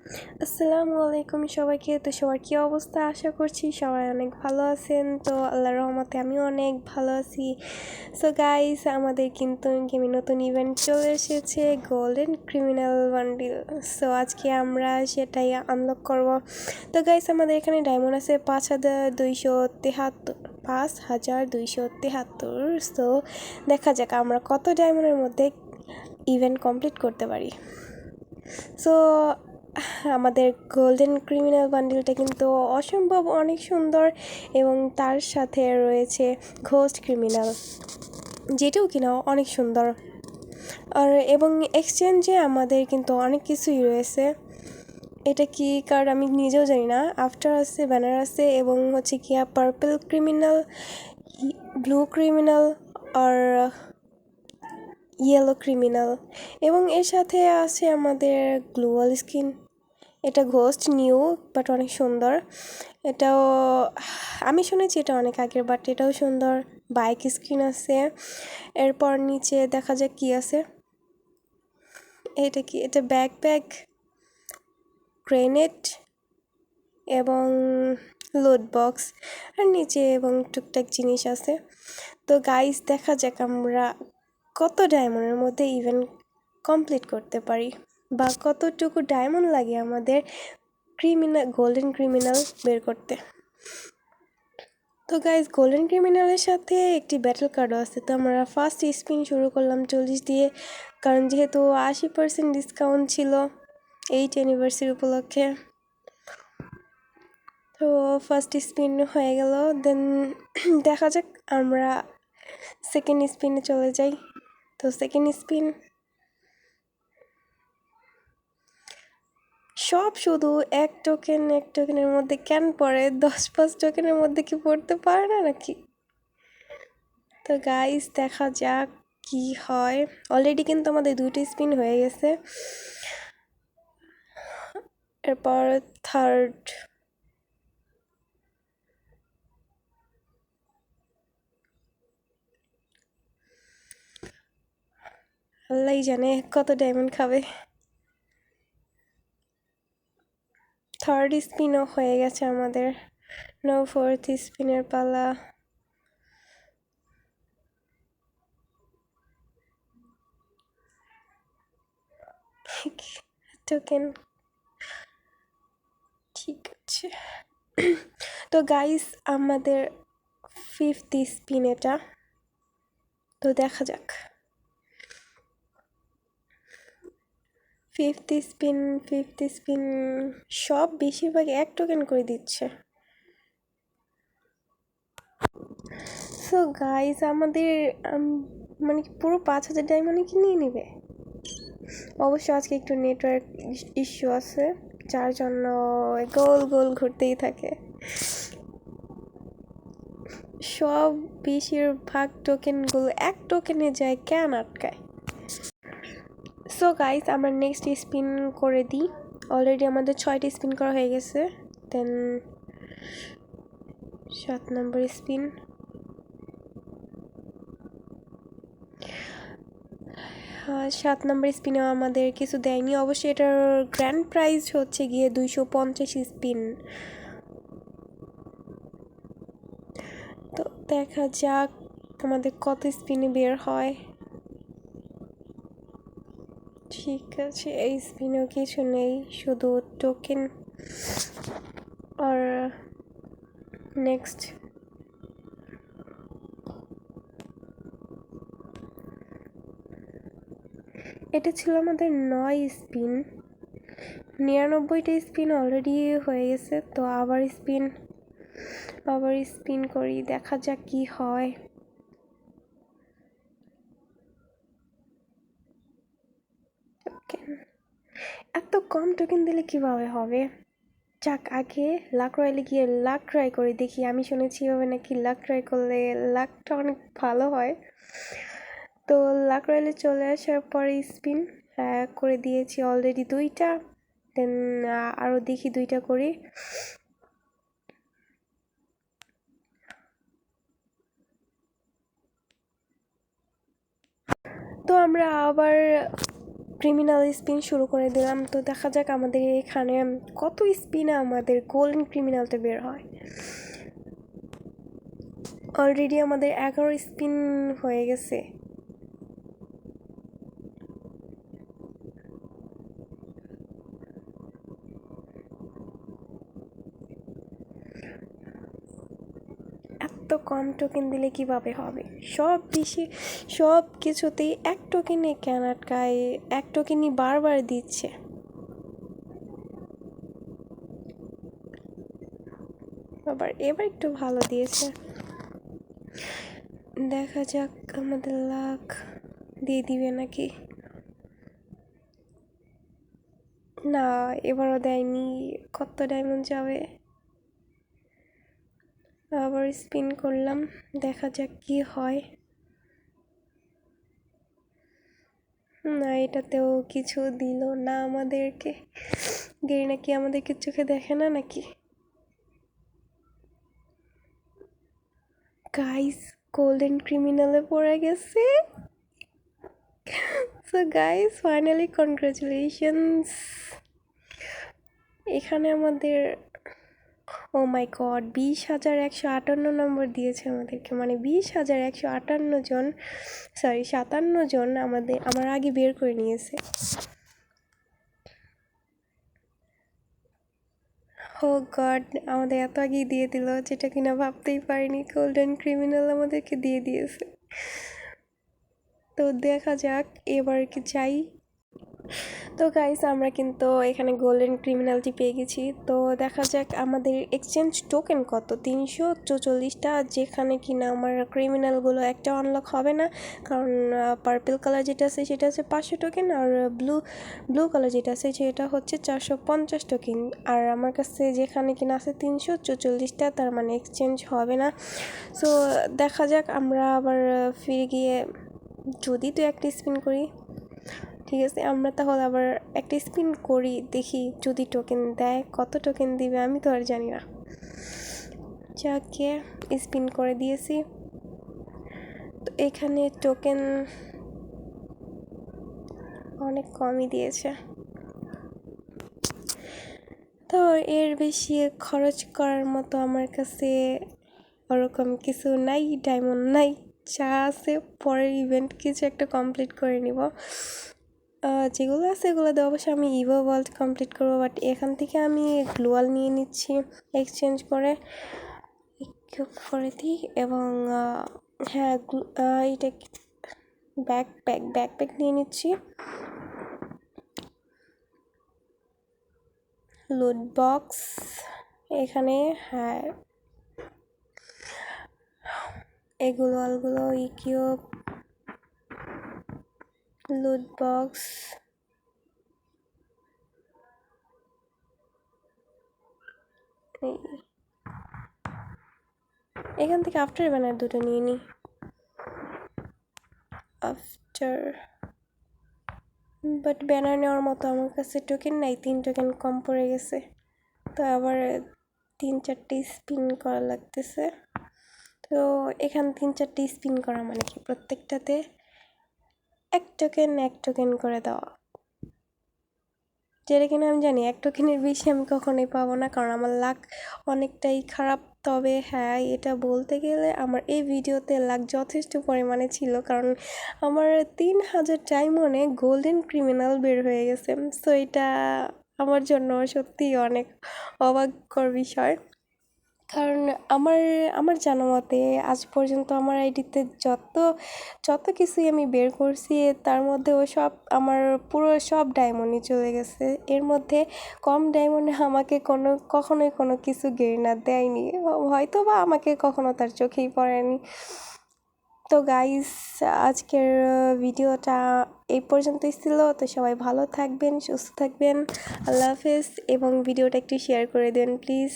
আসসালামু আলাইকুম সবাইকে। তো সবার কী অবস্থা? আশা করছি সবাই অনেক ভালো আছেন। তো আল্লাহর রহমতে আমিও অনেক ভালো আছি। সো গাইস, আমাদের কিন্তু গেমে নতুন ইভেন্ট চলে এসেছে, গোল্ডেন ক্রিমিনাল বান্ডিল। সো আজকে আমরা সেটাই আনলক করব। তো গাইস, আমাদের এখানে ডায়মন্ড আছে 5,273। সো দেখা যাক আমরা কত ডায়মন্ডের মধ্যে ইভেন্ট কমপ্লিট করতে পারি। সো আমাদের গোল্ডেন ক্রিমিনাল বান্ডিলটা কিন্তু অসম্ভব অনেক সুন্দর, এবং তার সাথে রয়েছে ঘোস্ট ক্রিমিনাল, যেটাও কিনা অনেক সুন্দর। এবং এক্সচেঞ্জে আমাদের কিন্তু অনেক কিছুই রয়েছে। এটা কি কার্ড আমি নিজেও জানি না। আফটার আছে, ব্যানার আছে, এবং হচ্ছে কি পার্পল ক্রিমিনাল, ব্লু ক্রিমিনাল আর ইয়েলো ক্রিমিনাল, এবং এর সাথে আছে আমাদের গ্লোয়াল স্কিন। এটা ঘোস্ট নিউ, বাট অনেক সুন্দর। এটাও আমি শুনেছি এটা অনেক আগের, বাট এটাও সুন্দর। বাইক স্ক্রিন আছে। এরপর নিচে দেখা যাক কি আছে। এটা কি? এটা ব্যাকপ্যাক, গ্রেনেড এবং লোড বক্স, আর নিচে এবং টুকটাক জিনিস আছে। তো গাইস, দেখা যাক আমরা কত ডায়মন্ডের মধ্যে ইভেন্ট কমপ্লিট করতে পারি, বা কতটুকু ডায়মন্ড লাগে আমাদের গোল্ডেন ক্রিমিনাল বের করতে। তো গাইজ, গোল্ডেন ক্রিমিনালের সাথে একটি ব্যাটল কার্ডও আছে। তো আমরা ফার্স্ট স্পিন শুরু করলাম 40 দিয়ে, কারণ যেহেতু 80% ডিসকাউন্ট ছিল 8 অ্যানিভার্সারি উপলক্ষে। তো ফার্স্ট স্পিন হয়ে গেল। দেন দেখা যাক আমরা সেকেন্ড স্পিনে চলে যাই। তো সেকেন্ড স্পিন সব শুধু এক টোকেনের মধ্যে কেন পড়ে? 10-5 টোকেনের মধ্যে কি পড়তে পারে না নাকি? তো গাইস, দেখা যাক কি হয়। অলরেডি কিন্তু আমাদের 2টি স্পিন হয়ে গেছে। এরপর থার্ড, আল্লাহ জানে কত ডায়মন্ড খাবে। থার্ড স্পিনও হয়ে গেছে আমাদের। নো, ফোর্থ স্পিনের পালা। টোকেন, ঠিক আছে। তো গাইস, আমাদের ফিফথ স্পিন এটা। তো দেখা যাক। ফিফথ স্পিন সব বেশিরভাগ এক টোকেন করে দিচ্ছে। সো গাইস, আমাদের মানে কি পুরো 5,000 ডায়মন্ড কি নিয়ে নেবে? অবশ্য আজকে একটু নেটওয়ার্ক ইস্যু আছে, যার জন্য গোল গোল ঘুরতেই থাকে। সব বেশিরভাগ টোকেনগুলো এক টোকেনে যায়, কেন আটকায়? সো গাইস, আমরা নেক্সট স্পিন করে দিই। অলরেডি আমাদের 6টি স্পিন করা হয়ে গেছে। দেন 7 নম্বর স্পিন। সাত নম্বর স্পিনেও আমাদের কিছু দেয়নি। অবশ্যই এটার গ্র্যান্ড প্রাইজ হচ্ছে গিয়ে 250 স্পিন। তো দেখা যাক আমাদের কত স্পিনে বের হয়। ঠিক আছে, এই স্পিনেও কিছু নেই, শুধু টোকেন। আর নেক্সট, এটা ছিল আমাদের 9 স্পিন। 99টা স্পিন অলরেডি হয়ে গেছে। তো আবার স্পিন করি, দেখা যাক কি হয়। এত কম টোকেন দিলে কিভাবে হবে? যাক, আগে লাক রয়্যালে গিয়ে লাক ট্রাই করে দেখি। আমি শুনেছি এভাবে নাকি লাক ট্রাই করলে লাকটা অনেক ভালো হয়। তো লাক রয়্যালে চলে আসার পরে স্পিন করে দিয়েছি অলরেডি 2টা। দেন আরও দেখি 2টা করি। তো আমরা আবার ক্রিমিনাল স্পিন শুরু করে দিলাম। তো দেখা যাক আমাদের এখানে কত স্পিনে আমাদের গোল্ডেন ক্রিমিনালটা বের হয়। অলরেডি আমাদের 11 স্পিন হয়ে গেছে। এত কম টোকেন দিলে কিভাবে হবে? সব কিছুতেই এক টোকেনে কেন আটকায়? এক টোকেনই বারবার দিচ্ছে। এবার একটু ভালো দিয়েছে। দেখা যাক আমাদের লাক দিয়ে দিবে নাকি। না, এবারও দেয়নি। কত ডায়মন্ড যাবে? আবার স্পিন করলাম, দেখা যাক কি হয়। না, এটাতেও কিছু দিল না আমাদেরকে। গেরিনা কি আমাদেরকে চোখে দেখে না নাকি? গাইস, গোল্ডেন ক্রিমিনালে পড়ে গেছে। So guys, finally congratulations. এখানে আমাদের ও মাই গড 20,158 নম্বর দিয়েছে আমাদেরকে, মানে 20,158 জন, সরি 57 জন আমার আগে বের করে নিয়েছে। ও গড, আমাদের এত আগেই দিয়ে দিল, যেটা কিনা ভাবতেই পারিনি। গোল্ডেন ক্রিমিনাল আমাদেরকে দিয়ে দিয়েছে। তো দেখা যাক এবার কি চাই। তো গাইস, আমরা কিন্তু এখানে গোল্ডেন ক্রিমিনালটি পেয়ে গেছি। তো দেখা যাক আমাদের এক্সচেঞ্জ টোকেন কত, 344টা, যেখানে কিনা আমার ক্রিমিনালগুলো একটা আনলক হবে না, কারণ পার্পল কালার যেটা আছে সেটা আছে 500 টোকেন, আর ব্লু কালার যেটা আছে সেটা হচ্ছে 450 টোকেন। আর আমার কাছে যেখানে কিনা আছে 344টা, তার মানে এক্সচেঞ্জ হবে না। সো দেখা যাক, আমরা আবার ফিরে গিয়ে যদি তো একটা স্পিন করি। ঠিক আছে, আমরা তাহলে আবার একটা স্পিন করি, দেখি যদি টোকেন দেয়। কত টোকেন দিবে আমি তো আর জানি না। যাকে স্পিন করে দিয়েছি। তো এখানে টোকেন অনেক কমই দিয়েছে। তো এর বেশি খরচ করার মতো আমার কাছে ওরকম কিছু নাই, ডায়মন্ড নাই। যা আছে পরের ইভেন্ট কিছু একটা কমপ্লিট করে নিব। যেগুলো আছে এগুলো দিয়ে অবশ্যই আমি ইভো ওয়ার্ল্ড কমপ্লিট করবো, বাট এখান থেকে আমি গ্লোয়াল নিয়ে নিচ্ছি এক্সচেঞ্জ করে দিই। এবং হ্যাঁ, এটা ব্যাকপ্যাক নিয়ে নিচ্ছি। লুট বক্স এখানে, হ্যাঁ এগুলো ইকিউব, লুট বক্স, এখান থেকে আফটার ব্যানার দুটো নিয়ে নিই। বাট ব্যানার নেওয়ার মতো আমার কাছে টোকেন নাই, 3 টোকেন কম পড়ে গেছে। তো আবার 3-4টে স্পিন করা লাগতেছে। তো এখানে 3-4টে স্পিন করা মানে কি, প্রত্যেকটাতে এক টোকেন করে দেওয়া, যেটা কিনা আমি জানি 1 টোকেনের বেশি আমি কখনোই পাবো না, কারণ আমার লাক অনেকটাই খারাপ। তবে হ্যাঁ, এটা বলতে গেলে আমার এই ভিডিওতে লাক যথেষ্ট পরিমাণে ছিল, কারণ আমার 3000 ডায়মন্ডে গোল্ডেন ক্রিমিনাল বের হয়ে গেছে। সো এটা আমার জন্য সত্যিই অনেক অবাককর বিষয়, কারণ আমার জানা মতে আজ পর্যন্ত আমার আইডিতে যত কিছুই আমি বের করছি, তার মধ্যে আমার পুরো সব ডায়মন্ডই চলে গেছে। এর মধ্যে কম ডায়মন্ডে আমাকে কখনোই কোনো কিছু গেরিনা দেয়নি, হয়তো বা আমাকে কখনো তার চোখেই পড়েনি। তো গাইস, আজকের ভিডিওটা এই পর্যন্তই ছিল। তো সবাই ভালো থাকবেন, সুস্থ থাকবেন, আল্লাহ হাফেজ। এবং ভিডিওটা একটু শেয়ার করে দেন প্লিজ।